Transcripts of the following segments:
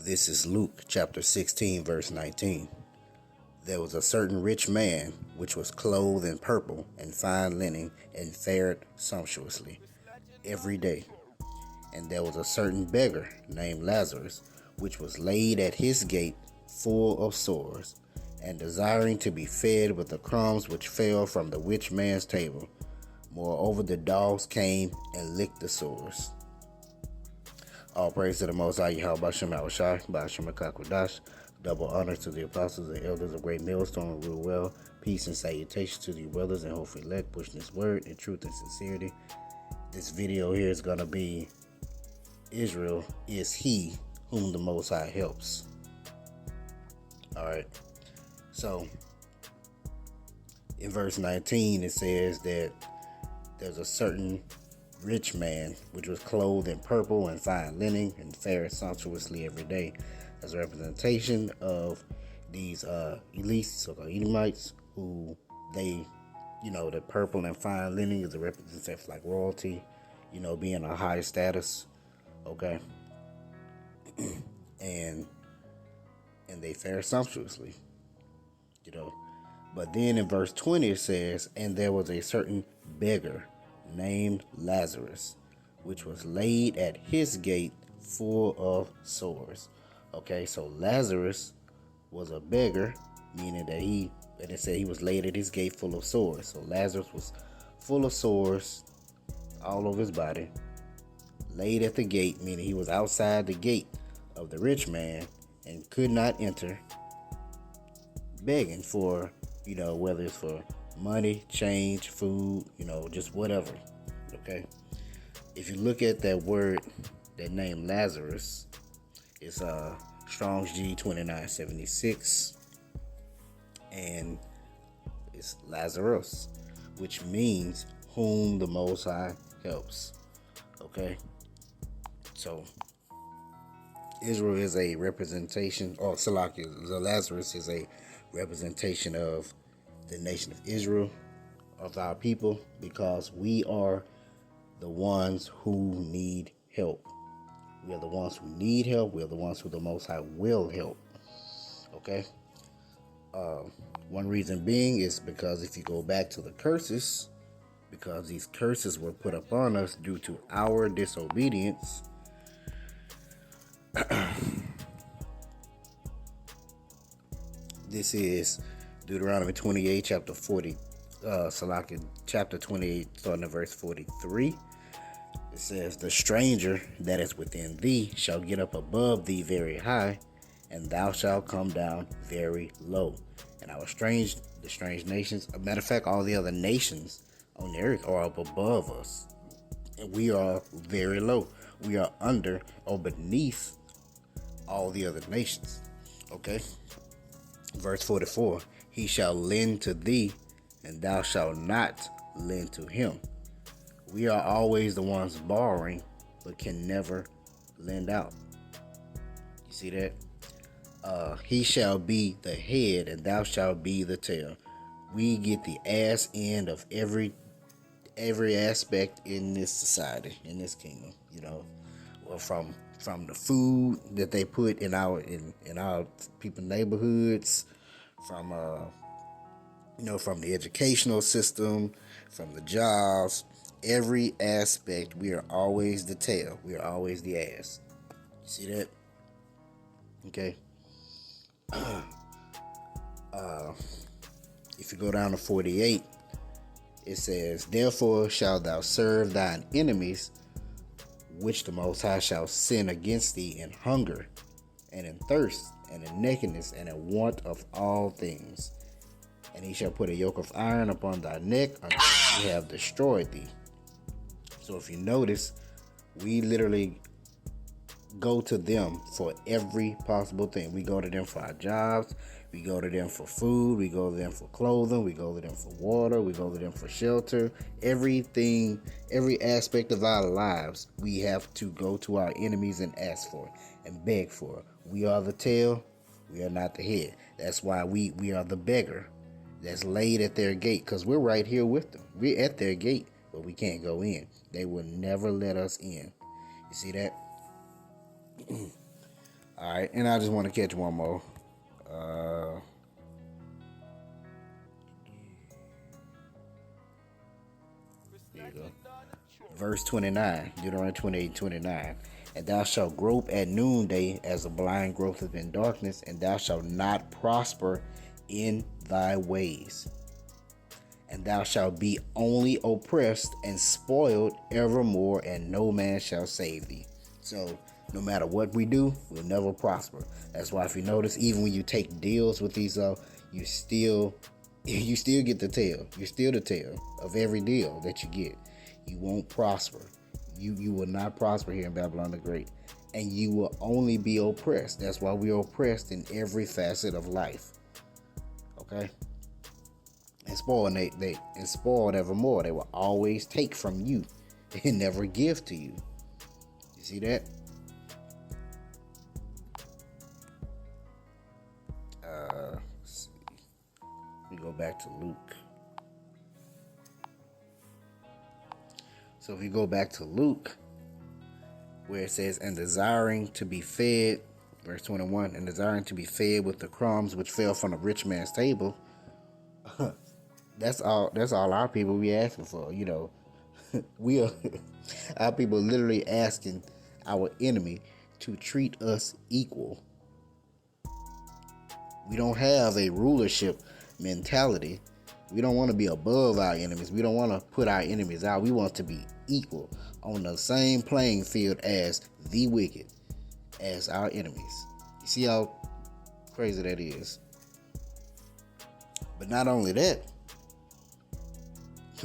This is Luke chapter 16, verse 19. There was a certain rich man which was clothed in purple and fine linen and fared sumptuously every day. And there was a certain beggar named Lazarus which was laid at his gate full of sores, and desiring to be fed with the crumbs which fell from the rich man's table. Moreover, the dogs came and licked the sores. All praise to the Most High Yahweh Bashem Awashai, Bashem Akakwadash. Double honor to the apostles and elders of Great Millstone, rule well. Peace and salutation to the brothers and hopefully elect, pushing this word in truth and sincerity. This video here is going to be Israel is he whom the Most High helps. Alright, so in verse 19 it says that there's a certain rich man which was clothed in purple and fine linen and fared sumptuously every day, as a representation of these elites, so-called Edomites, who they, the purple and fine linen is a representation of like royalty, being a high status, okay, and they fare sumptuously, But then in verse 20 it says, and there was a certain beggar named Lazarus, which was laid at his gate full of sores. Okay, so Lazarus was a beggar, meaning that it said he was laid at his gate full of sores. So Lazarus was full of sores all over his body, laid at the gate, meaning he was outside the gate of the rich man and could not enter, begging for, whether it's for money, change, food, just whatever. Okay, if you look at that word, that name Lazarus, it's Strong's G 2976, and it's Lazarus, which means whom the Most High helps. Okay, so Israel is a representation, or Salakia, Lazarus is a representation of the nation of Israel, of our people, because we are the ones who need help. We are the ones who need help. We are the ones who the Most High will help. Okay? One reason being is because if you go back to the curses, because these curses were put upon us due to our disobedience, this is Deuteronomy 28, chapter 40, chapter 28, starting at verse 43. It says, the stranger that is within thee shall get up above thee very high, and thou shalt come down very low. And the strange nations, a matter of fact, all the other nations on the earth are up above us. And we are very low. We are under or beneath all the other nations. Okay? Verse 44, he shall lend to thee, and thou shalt not lend to him. We are always the ones borrowing, but can never lend out. You see that? He shall be the head, and thou shalt be the tail. We get the ass end of every aspect in this society, in this kingdom. From the food that they put in our people neighborhoods, from from the educational system, from the jobs, every aspect, we are always the tail. We are always the ass. You see that? Okay. If you go down to 48, it says, therefore shalt thou serve thine enemies, which the Most High shall send against thee in hunger, and in thirst, and in nakedness, and in want of all things. And he shall put a yoke of iron upon thy neck until he have destroyed thee. So if you notice, we literally go to them for every possible thing. We go to them for our jobs. We go to them for food. We go to them for clothing. We go to them for water. We go to them for shelter. Everything, every aspect of our lives, we have to go to our enemies and ask for it and beg for it. We are the tail. We are not the head. That's why we are the beggar that's laid at their gate, because we're right here with them. We're at their gate, but we can't go in. They will never let us in. You see that? All right, and I just want to catch one more. Uh, here you go. Verse 29, Deuteronomy 28:29. And thou shalt grope at noonday as the blind groweth in darkness, and thou shalt not prosper in thy ways. And thou shalt be only oppressed and spoiled evermore, and no man shall save thee. So, no matter what we do, we'll never prosper. That's why, if you notice, even when you take deals with these, you still get the tail. You're still the tail of every deal that you get. You won't prosper. You will not prosper here in Babylon the Great, and you will only be oppressed. That's why we are oppressed in every facet of life. Okay. And spoiled evermore. They will always take from you and never give to you. You see that? Let's see. We go back to Luke. So if you go back to Luke, where it says, and desiring to be fed, verse 21, and desiring to be fed with the crumbs which fell from the rich man's table. That's all our people be asking for. We are our people literally asking our enemy to treat us equal. We don't have a rulership mentality. We don't want to be above our enemies. We don't want to put our enemies out. We want to be equal on the same playing field as the wicked, as our enemies. You see how crazy that is? But not only that,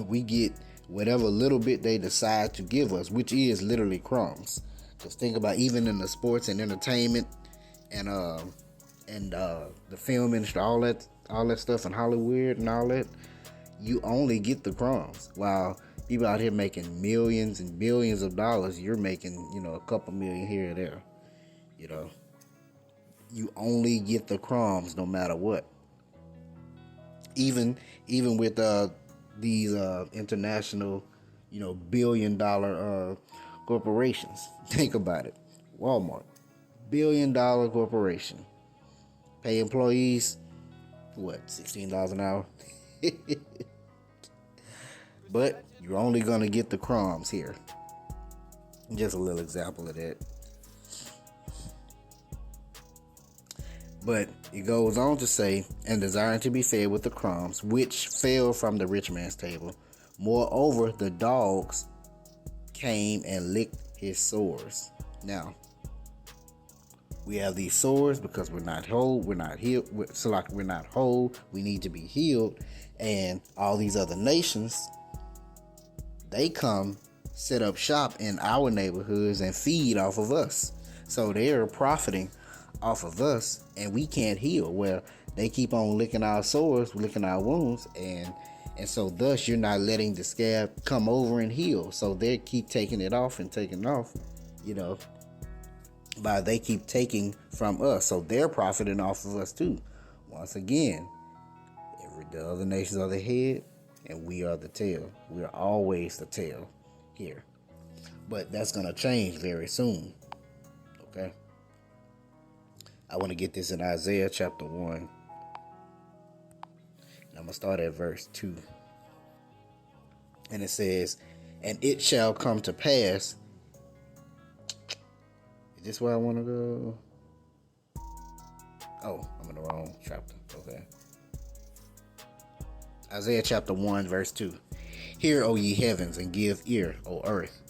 we get whatever little bit they decide to give us, which is literally crumbs. Just think about, even in the sports and entertainment and the film industry, all that stuff in Hollywood and all that, you only get the crumbs. While people out here making millions and billions of dollars, you're making, a couple million here or there. You only get the crumbs no matter what. Even with these international, billion-dollar corporations. Think about it. Walmart, billion-dollar corporation. Pay employees, what, $16 an hour? But you're only going to get the crumbs here. Just a little example of that. But it goes on to say, and desiring to be fed with the crumbs, which fell from the rich man's table. Moreover, the dogs came and licked his sores. Now, we have these sores because we're not whole, we're not healed. We're not whole, we need to be healed. And all these other nations, they come set up shop in our neighborhoods and feed off of us. So they're profiting off of us, and we can't heal. Well, they keep on licking our sores, licking our wounds, and so thus you're not letting the scab come over and heal. So they keep taking it off and taking it off, by they keep taking from us. So they're profiting off of us too. Once again, the other nations are the head, and we are the tail. We are always the tail here. But that's going to change very soon. Okay? I want to get this in Isaiah chapter 1. And I'm going to start at verse 2. And it says, and it shall come to pass. Is this where I want to go? Oh, I'm in the wrong chapter. Okay. Isaiah chapter 1, verse 2. Hear, O ye heavens, and give ear, O earth.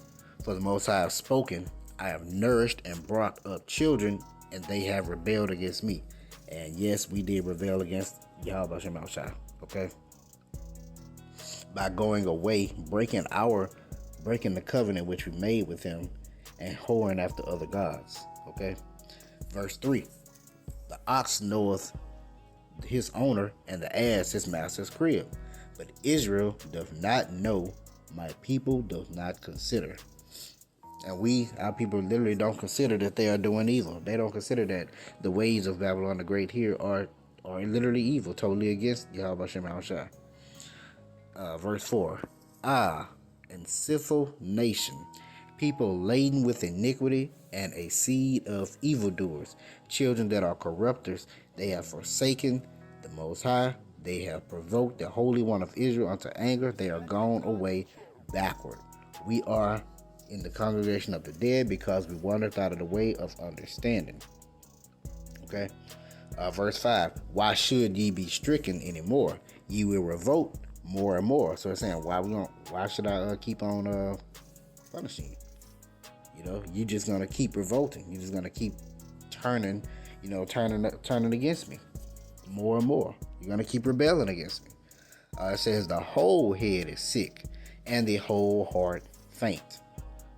For the Most High have spoken. I have nourished and brought up children, and they have rebelled against me. And yes, we did rebel against Yahweh Shem Shai. Okay? By going away, breaking the covenant which we made with him, and whoring after other gods. Okay? Verse 3. The ox knoweth his owner, and the ass his master's crib. But Israel doth not know, my people doth not consider. And our people literally don't consider that they are doing evil. They don't consider that the ways of Babylon the Great here are literally evil, totally against Yahweh Shem Shai. Verse 4. And sinful nation, people laden with iniquity and a seed of evildoers, children that are corrupters. They have forsaken the Most High. They have provoked the Holy One of Israel unto anger. They are gone away backward. We are in the congregation of the dead because we wandered out of the way of understanding. Okay. Verse 5. Why should ye be stricken anymore? Ye will revolt more and more. So it's saying, why should I keep on punishing you? You know, you're just gonna keep revolting. You're just gonna keep turning against me more and more. You're gonna keep rebelling against me. It says the whole head is sick and the whole heart faint.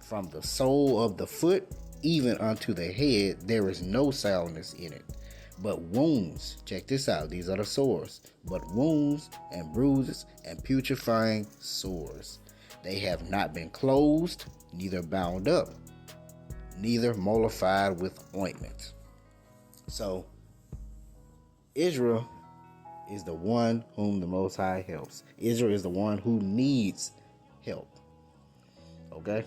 From the sole of the foot even unto the head there is no soundness in it, but wounds. Check this out. These are the sores. But wounds and bruises and putrefying sores. They have not been closed, neither bound up, neither mollified with ointment. So, Israel is the one whom the Most High helps. Israel is the one who needs help. Okay?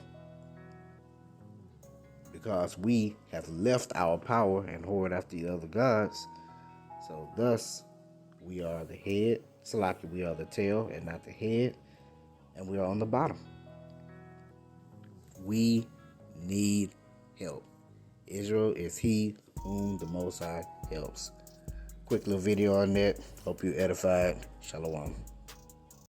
Because we have left our power and whored after the other gods. So thus, we are the head. Salaki, we are the tail and not the head. And we are on the bottom. We need help. Israel is he whom the Most High helps. Quick little video on that. Hope you edified. Shalom.